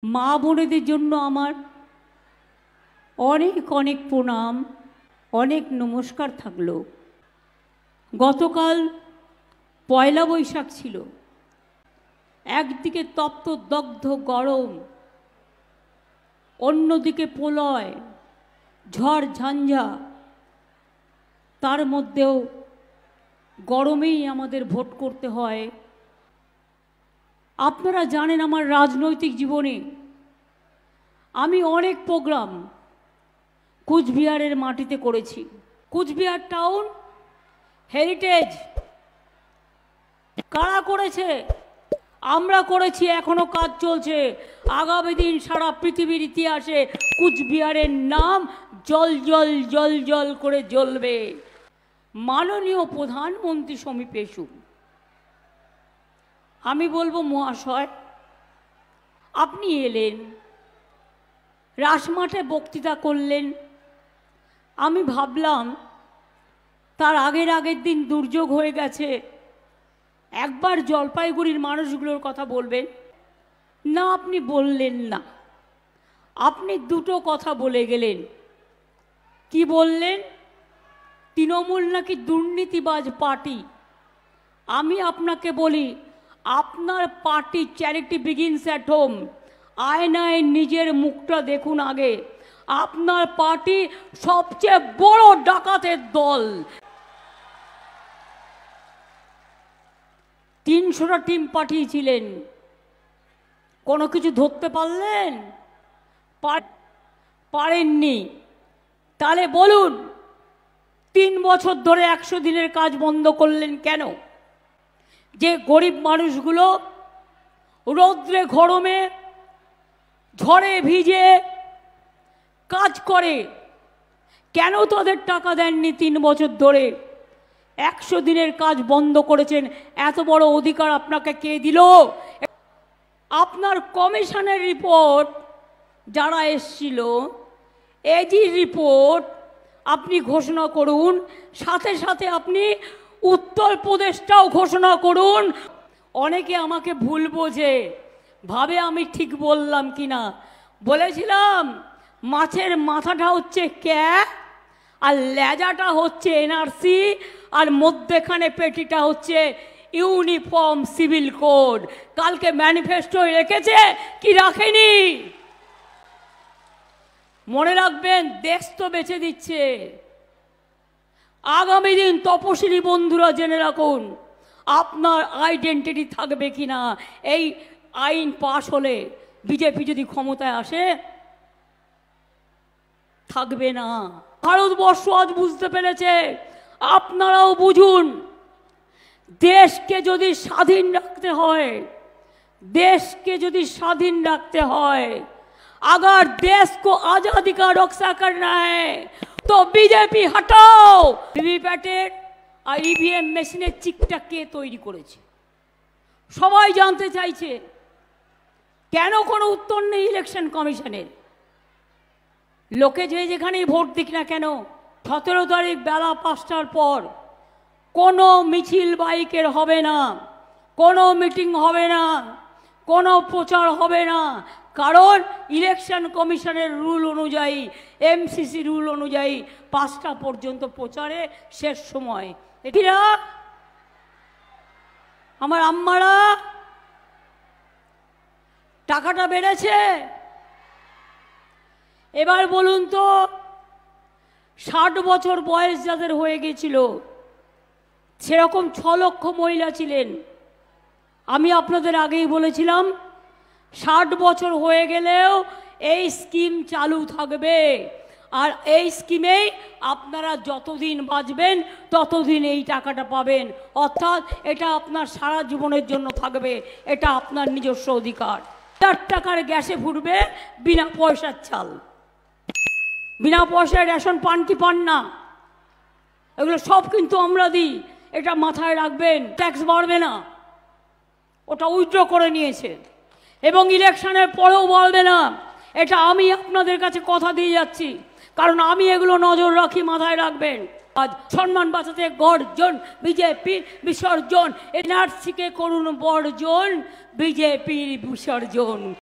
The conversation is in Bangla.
মা বোনেদের জন্য আমার অনেক অনেক প্রণাম, অনেক নমস্কার থাকলো। গতকাল পয়লা বৈশাখ ছিল, একদিকে তপ্ত দগ্ধ গরম, অন্যদিকে প্রলয়, ঝড় ঝঞ্ঝা, তার মধ্যেও গরমেই আমাদের ভোট করতে হয়। আপনারা জানেন আমার রাজনৈতিক জীবনে আমি অনেক প্রোগ্রাম কুচবিহারের মাটিতে করেছি। কুচবিহার টাউন হেরিটেজ কারা করেছে? আমরা করেছি, এখনো কাজ চলছে। আগামী দিন সারা পৃথিবীর ইতিহাসে কুচবিহারের নাম জল জল জল জল করে জ্বলবে। মাননীয় প্রধানমন্ত্রী সমীপে এসুন। আমি বলবো, মহাশয় আপনি এলেন, রাসমাঠে বক্তৃতা করলেন। আমি ভাবলাম তার আগের দিন দুর্যোগ হয়ে গেছে, একবার জলপাইগুড়ির মানুষগুলোর কথা বলবেন না। আপনি বললেন না, আপনি দুটো কথা বলে গেলেন। কি বললেন? তৃণমূল নাকি দুর্নীতিবাজ পার্টি। আমি আপনাকে বলি, আপনার party charity begins at home. আয়নায় নিজের মুখটা দেখুন আগে। আপনার পার্টি সবচেয়ে বড় ডাকাতের দল। 300টা টিম পাঠিয়েছিলেন, কোনো কিছু ধরতে পারলেন? পারেননি। তাহলে বলুন, 3 বছর ধরে 100 দিনের কাজ বন্ধ করলেন কেন? যে গরিব মানুষগুলো রৌদ্রে গরমে ঝড়ে ভিজে কাজ করে, কেন তাদের টাকা দেননি 3 বছর ধরে? 100 দিনের কাজ বন্ধ করেছেন। এত বড় অধিকার আপনাকে কে দিল? আপনার কমিশনের রিপোর্ট যারা এসছিল, এজি রিপোর্ট আপনি ঘোষণা করুন, সাথে সাথে আপনি উত্তরপ্রদেশটাও ঘোষণা করুন। অনেকে আমাকে ভুল বোঝে, ভাবে আমি ঠিক বললাম কিনা। বলেছিলাম মাছের মাথাটা হচ্ছে ক্যাপ, আর লেজাটা হচ্ছে এনআরসি, আর মধ্যেখানে পেটিটা হচ্ছে ইউনিফর্ম সিভিল কোড। কালকে ম্যানিফেস্টোয় রেখেছে কি রাখেনি? মনে রাখবেন, দেশ তো বেঁচে দিচ্ছে। আগামী দিন তপশিলি বন্ধুরা জেনে রাখুন, আপনার আইডেন্টিটি থাকবে কিনা এই আইন পাশ হলে। বিজেপি যদি ক্ষমতায় আসে, থাকবে না। ভারতবর্ষ আজ বুঝতে পেরেছে, আপনারাও বুঝুন। দেশকে যদি স্বাধীন রাখতে হয়, देश के यदि स्वाधीन रखते हैं, अगर देश को आजादी का रक्षा करना है तो बीजेपी हटाओ। वीवीपैटेर और ईवीएम मेशिनेर चिपटा के तैरी करेছে সবাই জানতে চাইছে। কেন কোনো উত্তর নেই ইলেকশন কমিশনের? লোকে যে যেখানেই ভোট দিক না কেন, 17 তারিখ বেলা 5টার পর কোনো মিছিল বাইকের হবে না, কোনো মিটিং হবে না, কোনো প্রচার হবে না। কারণ ইলেকশন কমিশনের রুল অনুযায়ী, এমসিসি রুল অনুযায়ী 5টা পর্যন্ত প্রচারে শেষ সময়। এটিরা আমার আম্মারা, টাকাটা বেড়েছে। এবার বলুন তো, 60 বছর বয়স যাদের হয়ে গেছিল, সেরকম 6 লক্ষ মহিলা ছিলেন। আমি আপনাদের আগেই বলেছিলাম 60 বছর হয়ে গেলেও এই স্কিম চালু থাকবে। আর এই স্কিমেই আপনারা যতদিন বাঁচবেন ততদিন এই টাকাটা পাবেন। অর্থাৎ এটা আপনার সারা জীবনের জন্য থাকবে, এটা আপনার নিজস্ব অধিকার। 4 টাকার গ্যাসে ফুটবে বিনা পয়সার চাল। বিনা পয়সায় রেশন পান কি পান না? এগুলো সব কিন্তু আমরা দিই, এটা মাথায় রাখবেন। ট্যাক্স বাড়বে না, ওটা উইথড্র করে নিয়েছে, এবং ইলেকশনের পরেও বাড়বে না। এটা আমি আপনাদের কাছে কথা দিয়ে যাচ্ছি, কারণ আমি এগুলো নজর রাখি, মাথায় রাখবেন। আজ সম্মান বাঁচাতে গর্জন, বিজেপির বিসর্জন। এনআরসিকে করুন বর্জন, বিজেপির বিসর্জন।